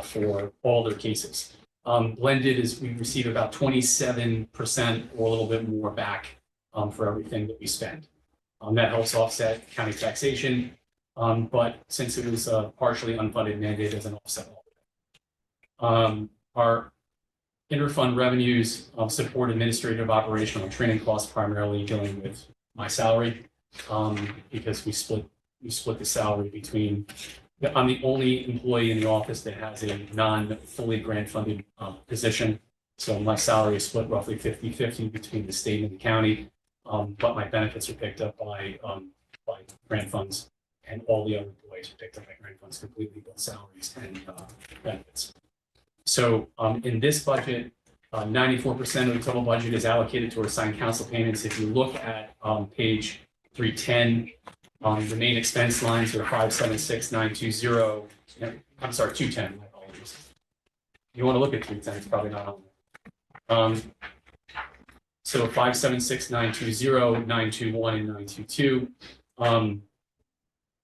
for all their cases. Blended is we receive about 27% or a little bit more back for everything that we spend. That helps offset county taxation, but since it was a partially unfunded mandate, it doesn't offset all of it. Our interfund revenues support administrative, operational, and training costs, primarily dealing with my salary, because we split the salary between. I'm the only employee in the office that has a non-fully grant-funded position, so my salary is split roughly 50-50 between the state and the county, but my benefits are picked up by grant funds, and all the other employees are picked up by grant funds completely, both salaries and benefits. So in this budget, 94% of the total budget is allocated to assigned counsel payments. If you look at page 310, the main expense lines are 576,920. I'm sorry, 210. My apologies. You want to look at 310? It's probably not on there. So 576,920, 921, and 922.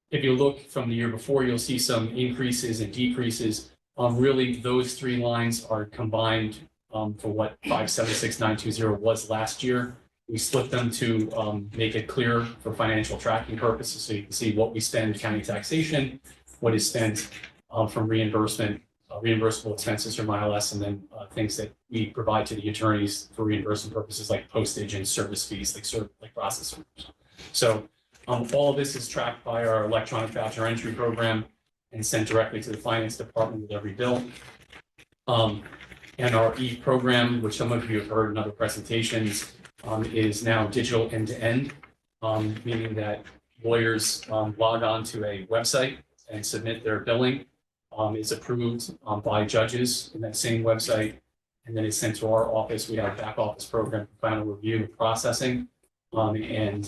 If you look from the year before, you'll see some increases and decreases. Really, those three lines are combined for what 576,920 was last year. We split them to make it clear for financial tracking purposes, so you can see what we spend county taxation, what is spent from reimbursement, reimbursable expenses from ILS, and then things that we provide to the attorneys for reimbursement purposes like postage and service fees, like process servers. So all of this is tracked by our electronic voucher entry program and sent directly to the finance department with every bill. And our E program, which some of you have heard in other presentations, is now digital end-to-end, meaning that lawyers log on to a website and submit their billing. It's approved by judges in that same website, and then it's sent to our office. We have a back office program for final review and processing, and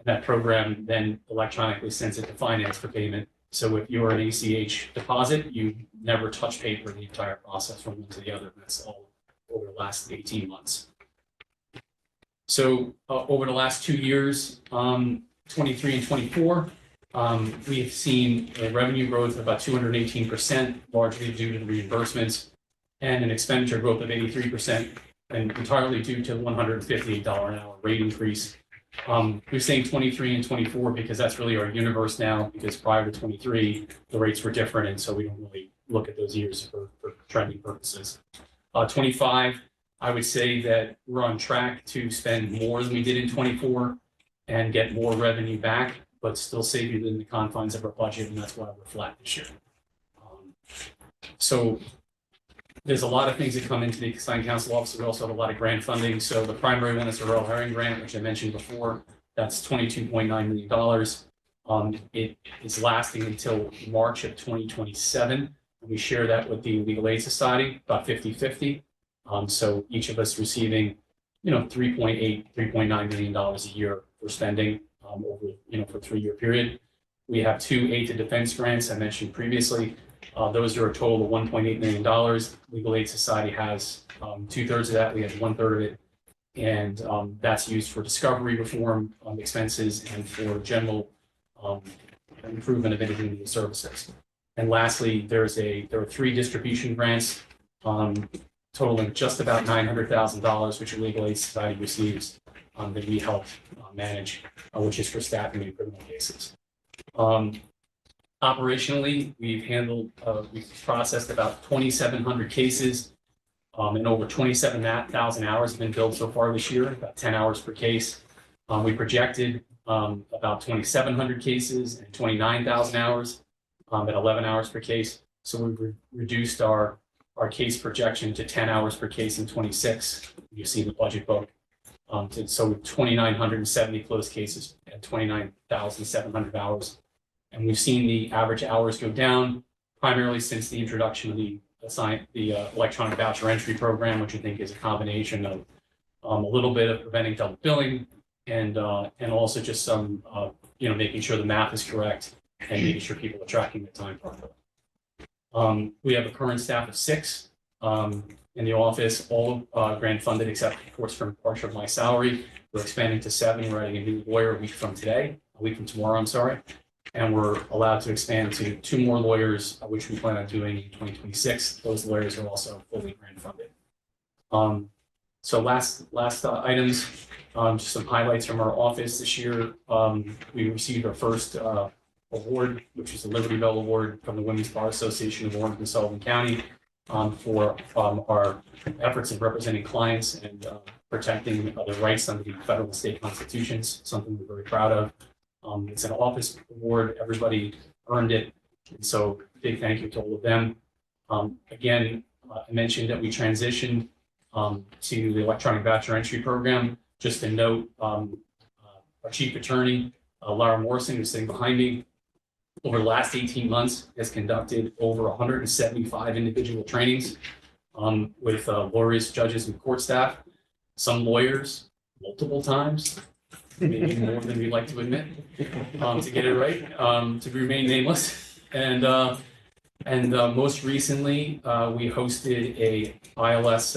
that program then electronically sends it to finance for payment. So if you're an ACH deposit, you never touch paper the entire process from one to the other. That's all over the last 18 months. So over the last 2 years, 23 and 24, we have seen a revenue growth of about 218%, largely due to the reimbursements, and an expenditure growth of 83%, and entirely due to the $158 an hour rate increase. We're saying 23 and 24 because that's really our universe now, because prior to 23, the rates were different, and so we don't really look at those years for trending purposes. 25, I would say that we're on track to spend more than we did in 24 and get more revenue back, but still stay within the confines of our budget, and that's why we're flat this year. So there's a lot of things that come into the assigned counsel office. We also have a lot of grant funding. So the primary one is the Royal Herring Grant, which I mentioned before. That's $22.9 million. It is lasting until March of 2027. We share that with the Legal Aid Society, about 50-50. So each of us receiving, $3.9 million a year for spending over, for a 3-year period. We have 2 aid to defense grants I mentioned previously. Those are a total of $1.8 million. Legal Aid Society has 2/3 of that. We have 1/3 of it. And that's used for discovery reform expenses and for general improvement of intermediate services. And lastly, there are 3 distribution grants totaling just about $900,000, which Legal Aid Society receives that we help manage, which is for staffing in criminal cases. Operationally, we've processed about 2,700 cases, and over 27,000 hours have been billed so far this year, about 10 hours per case. We projected about 2,700 cases and 29,000 hours at 11 hours per case. So we've reduced our case projection to 10 hours per case in 26. You see the budget book. So 2,970 closed cases and 29,700 hours. And we've seen the average hours go down primarily since the introduction of the electronic voucher entry program, which I think is a combination of a little bit of preventing double billing and also just some, making sure the math is correct and making sure people are tracking the time properly. We have a current staff of 6 in the office, all grant funded except, of course, for a portion of my salary. We're expanding to 7. We're adding a new lawyer a week from tomorrow, I'm sorry. And we're allowed to expand to 2 more lawyers, which we plan on doing in 2026. Those lawyers are also fully grant funded. So last items, just some highlights from our office this year. We received our first award, which is the Liberty Bell Award from the Women's Bar Association of Orange and Sullivan County for our efforts in representing clients and protecting their rights under the federal and state constitutions, something we're very proud of. It's an office award. Everybody earned it. And so big thank you to all of them. Again, I mentioned that we transitioned to the electronic voucher entry program. Just a note, our chief attorney, Laura Morrison, who's sitting behind me, over the last 18 months has conducted over 175 individual trainings with lawyers, judges, and court staff. Some lawyers multiple times, maybe more than we like to admit, to get it right, to remain nameless. And most recently, we hosted a ILS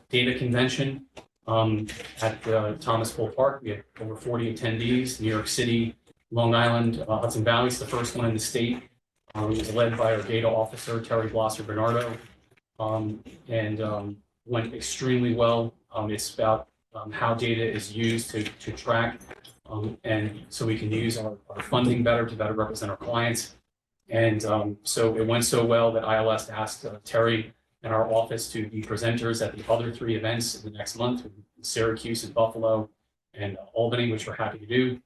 data convention at Thomas Cole Park. We had over 40 attendees, New York City, Long Island, Hudson Valley is the first one in the state. It was led by our data officer, Terry Blosser Bernardo, and went extremely well. It's about how data is used to track, and so we can use our funding better to better represent our clients. And so it went so well that ILS asked Terry and our office to be presenters at the other 3 events in the next month, Syracuse and Buffalo and Albany, which we're happy to do.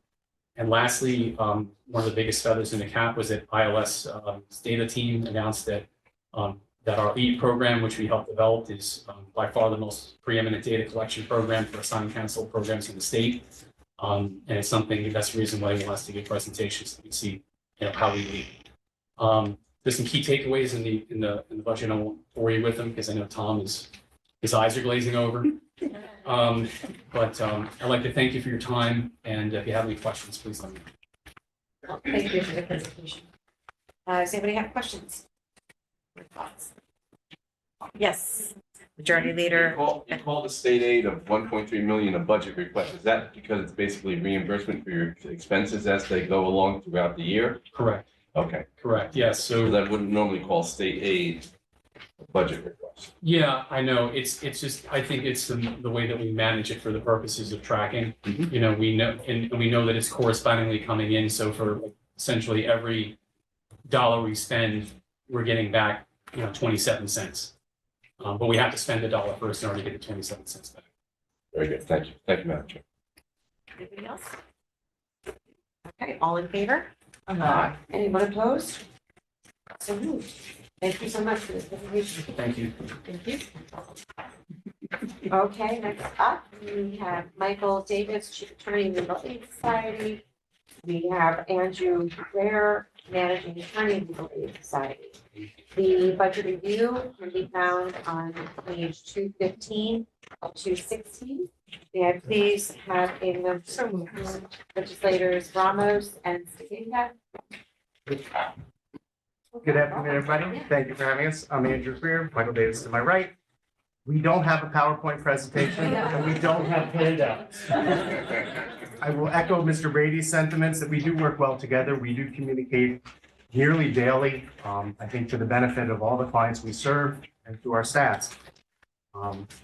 And lastly, one of the biggest feathers in the cap was that ILS data team announced that that our EAT program, which we helped develop, is by far the most preeminent data collection program for assigned counsel programs in the state. And it's something, that's the reason why we want us to give presentations so we can see how we lead. There's some key takeaways in the budget. I won't bore you with them because I know Tom his eyes are glazing over. But I'd like to thank you for your time, and if you have any questions, please let me know. Well, thank you for the presentation. Does anybody have questions or thoughts? Yes, Majority Leader. You call the state aid of 1.3 million a budget request. Is that because it's basically reimbursement for your expenses as they go along throughout the year? Correct. Okay. Correct. Yes. So that wouldn't normally call state aid a budget request. Yeah, I know. It's just, I think it's the way that we manage it for the purposes of tracking. Mm-hmm. We know, and we know that it's correspondingly coming in. So for essentially every dollar we spend, we're getting back, 27 cents. But we have to spend $1 first in order to get the 27 cents back. Very good. Thank you. Thank you, Madam Chair. Anybody else? Okay, all in favor? Aye. Anyone opposed? So moved. Thank you so much for this presentation. Thank you. Thank you. Okay, next up, we have Michael Davis, Chief Attorney, Legal Aid Society. We have Andrew Ware, Managing Attorney, Legal Aid Society. The budget review can be found on page 215 of 216. May I please have a motion, legislators Ramos and Stiganga? Good afternoon, everybody. Thank you for having us. I'm Andrew Greer, Michael Davis to my right. We don't have a PowerPoint presentation and we don't have handouts. I will echo Mr. Brady's sentiments that we do work well together. We do communicate nearly daily, I think to the benefit of all the clients we serve and to our staff.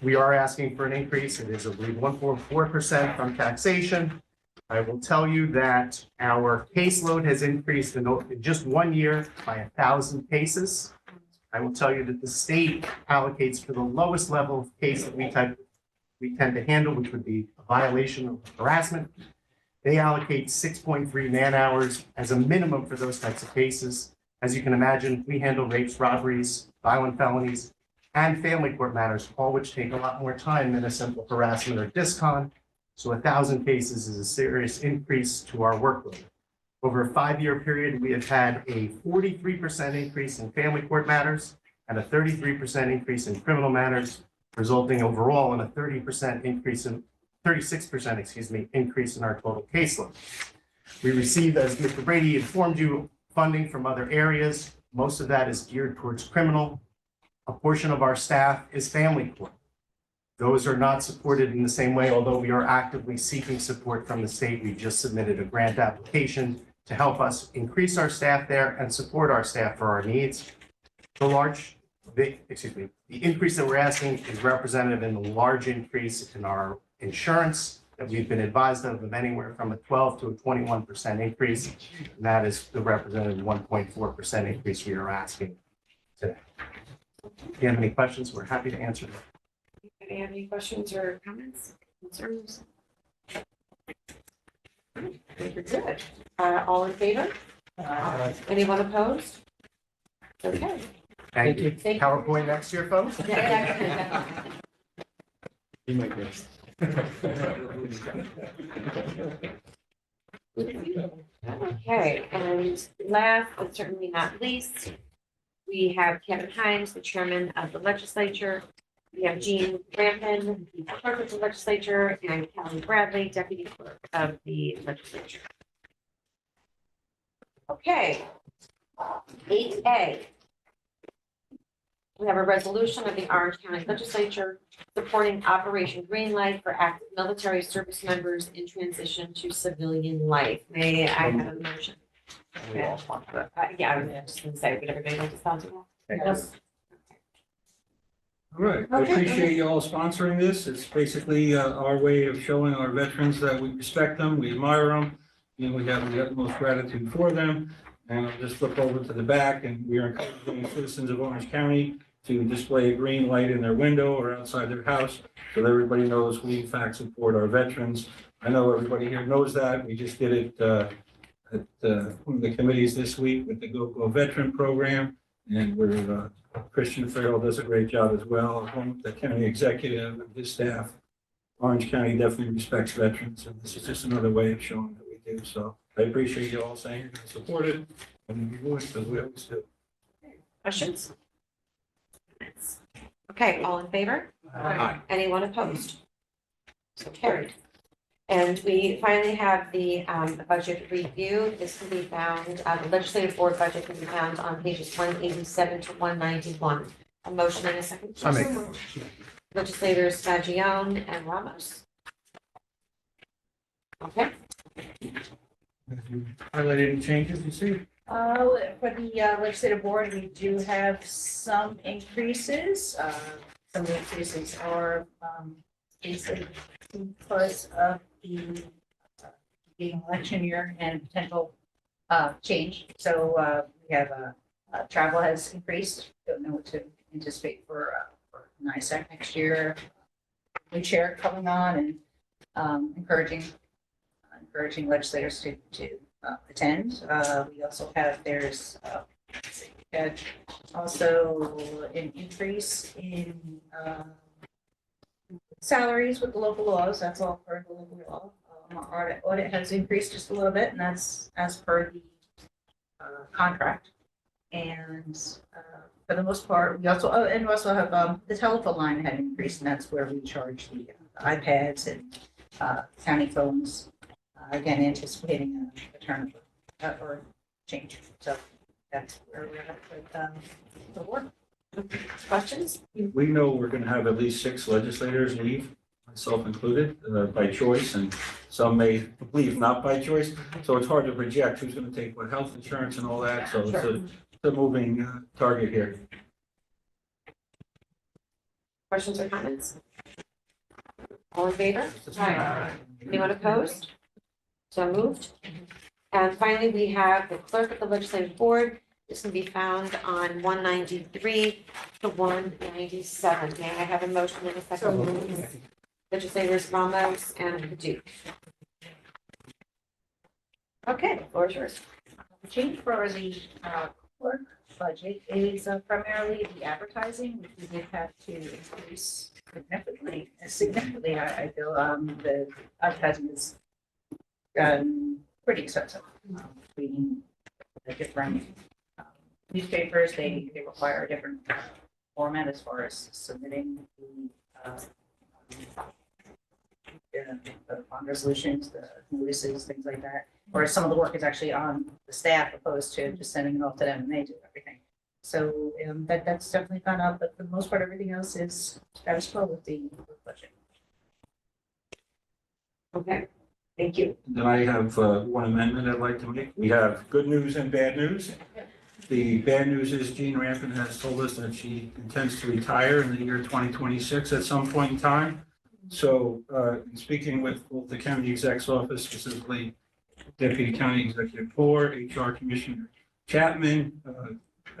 We are asking for an increase. It is, I believe, 1.4% from taxation. I will tell you that our caseload has increased in just 1 year by 1,000 cases. I will tell you that the state allocates for the lowest level of case that we tend to handle, which would be a violation of harassment. They allocate 6.3 man-hours as a minimum for those types of cases. As you can imagine, we handle rapes, robberies, violent felonies, and family court matters, all which take a lot more time than a simple harassment or discon. So 1,000 cases is a serious increase to our workload. Over a 5-year period, we have had a 43% increase in family court matters and a 33% increase in criminal matters, resulting overall in a 36%, increase in our total caseload. We received, as Mr. Brady informed you, funding from other areas. Most of that is geared towards criminal. A portion of our staff is family court. Those are not supported in the same way, although we are actively seeking support from the state. We just submitted a grant application to help us increase our staff there and support our staff for our needs. The increase that we're asking is representative in the large increase in our insurance that we've been advised of anywhere from a 12 to a 21% increase. And that is the representative 1.4% increase we are asking today. If you have any questions, we're happy to answer them. Anybody have any questions or comments, concerns? We're good. All in favor? Anyone opposed? Okay. Thank you. Thank you. PowerPoint next year, folks. You might guess. Okay, and last but certainly not least, we have Kevin Hines, the chairman of the legislature. We have Jean Rampin, the clerk of the legislature, and Kelly Bradley, deputy clerk of the legislature. Okay. 8A. We have a resolution of the Orange County Legislature supporting Operation Greenlight for active military service members in transition to civilian life. May I have a motion? Yeah, I was just going to say, would everybody like to sponsor that? Yes. All right, I appreciate you all sponsoring this. It's basically our way of showing our veterans that we respect them, we admire them, and we have the utmost gratitude for them. And I'll just look over to the back, and we are encouraging citizens of Orange County to display a green light in their window or outside their house so that everybody knows we in fact support our veterans. I know everybody here knows that. We just did it at one of the committees this week with the Go Veteran Program, and we're Christian Farrell does a great job as well, along with the county executive and his staff. Orange County definitely respects veterans, and this is just another way of showing that we do. So I appreciate you all saying you're going to support it, and we will, because we always do. Questions? Okay, all in favor? Aye. Anyone opposed? So carried. And we finally have the budget review. This can be found, the legislative board budget can be found on pages 187 to 191. A motion and a second. I make Legislators Fagione and Ramos. Okay. Highlighted any changes you see? For the legislative board, we do have some increases. Some of the increases are basically because of the being election year and potential change. So we have travel has increased. Don't know what to anticipate for NISAC next year. New chair coming on and encouraging legislators to attend. We also have, there's also an increase in salaries with the local laws. That's all per the local law. Our audit has increased just a little bit, and that's as per the contract. And for the most part, we also, and we also have the telephone line had increased, and that's where we charge the iPads and county phones. Again, anticipating a turn or change. So that's where we're at with the work. Questions? We know we're gonna have at least 6 legislators leave, myself included, by choice, and some may leave not by choice. So it's hard to project who's gonna take what health insurance and all that, so it's a moving target here. Questions or comments? All in favor? Anyone opposed? So moved. And finally, we have the clerk of the legislative board. This can be found on 193 to 197. May I have a motion in a second? Legislators Ramos and Paduk. Okay, floor is yours. The change for the clerk budget is primarily the advertising, which we did have to increase significantly. I feel the advertising is pretty expensive. Between the different newspapers, they require a different format as far as submitting the bond resolutions, the notices, things like that. Or some of the work is actually on the staff opposed to just sending it off to them and they do everything. So that's definitely gone up, but for the most part, everything else is status quo with the budget. Okay, thank you. Then I have one amendment I'd like to make. We have good news and bad news. The bad news is Jean Rampin has told us that she intends to retire in the year 2026 at some point in time. So in speaking with both the county exec's office, specifically Deputy County Executive Board, HR Commissioner Chapman,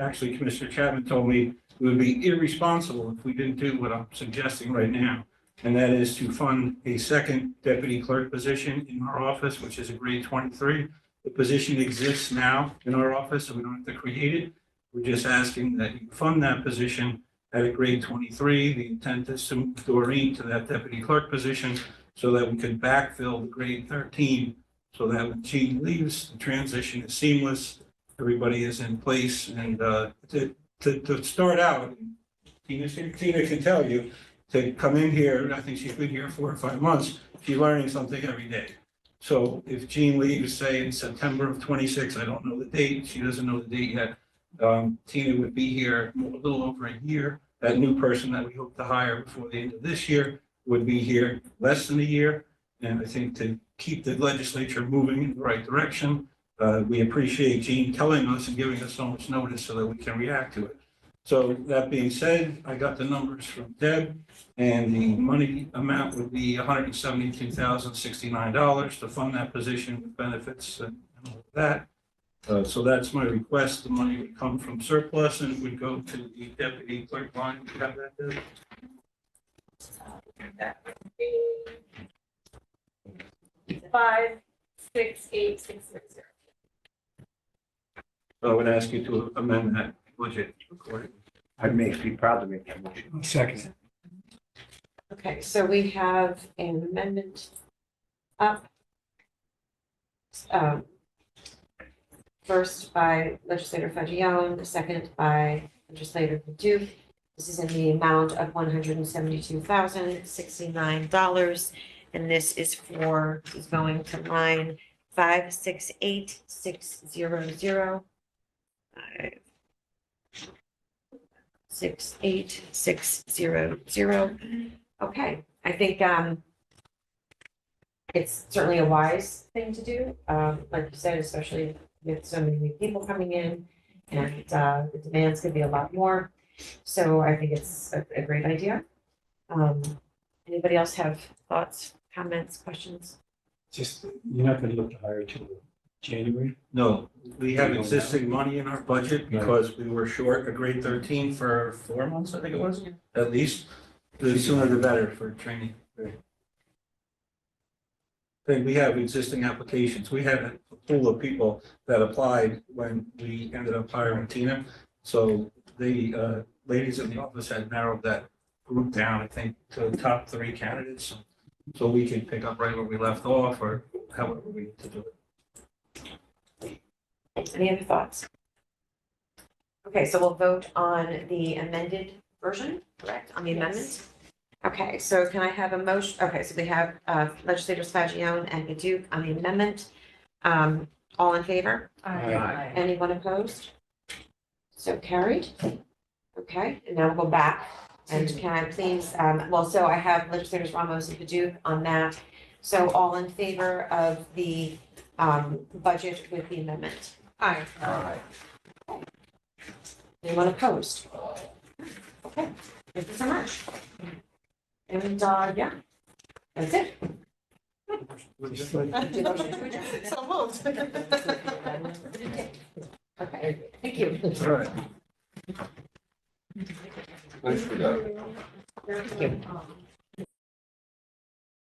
actually Commissioner Chapman told me it would be irresponsible if we didn't do what I'm suggesting right now. And that is to fund a second deputy clerk position in our office, which is a grade 23. The position exists now in our office, so we don't have to create it. We're just asking that you fund that position at a grade 23. The intent is to move Doreen to that deputy clerk position so that we could backfill the grade 13, so that when she leaves, the transition is seamless. Everybody is in place, and to start out, Tina can tell you, to come in here, I think she's been here 4 or 5 months, she's learning something every day. So if Jean leaves, say in September of 26, I don't know the date, she doesn't know the date yet, Tina would be here a little over a year. That new person that we hope to hire before the end of this year would be here less than a year. And I think to keep the legislature moving in the right direction, we appreciate Jean telling us and giving us so much notice so that we can react to it. So that being said, I got the numbers from Deb, and the money amount would be $172,069 to fund that position with benefits and all of that. So that's my request. The money would come from surplus and it would go to the deputy clerk line. Do you have that, Deb? That would be 568,660. So I would ask you to amend that budget accordingly. I'd be proud to make that motion. Second. Okay, so we have an amendment up. First by legislator Fagione, the second by legislator Paduk. This is in the amount of $172,069. And this is going to line 568600. 68600. Okay, I think it's certainly a wise thing to do. Like you said, especially with so many new people coming in, and the demands could be a lot more. So I think it's a great idea. Anybody else have thoughts, comments, questions? Just, you're not gonna look to hire till January? No, we have existing money in our budget because we were short a grade 13 for 4 months, I think it was, at least. The sooner the better for training. And we have existing applications. We had a pool of people that applied when we ended up hiring Tina. So the ladies in the office had narrowed that group down, I think, to the top 3 candidates. So we can pick up right where we left off, or however we need to do it. Any other thoughts? Okay, so we'll vote on the amended version, correct, on the amendment? Okay, so can I have a motion? Okay, so we have legislators Fagione and Paduk on the amendment. All in favor? Aye. Anyone opposed? So carried. Okay, and now we'll go back. And can I please, so I have legislators Ramos and Paduk on that. So all in favor of the budget with the amendment? Aye. Anyone opposed? Okay, thank you so much. And, yeah, that's it. So moved. Okay, thank you. All right. Thanks for that. Thank you.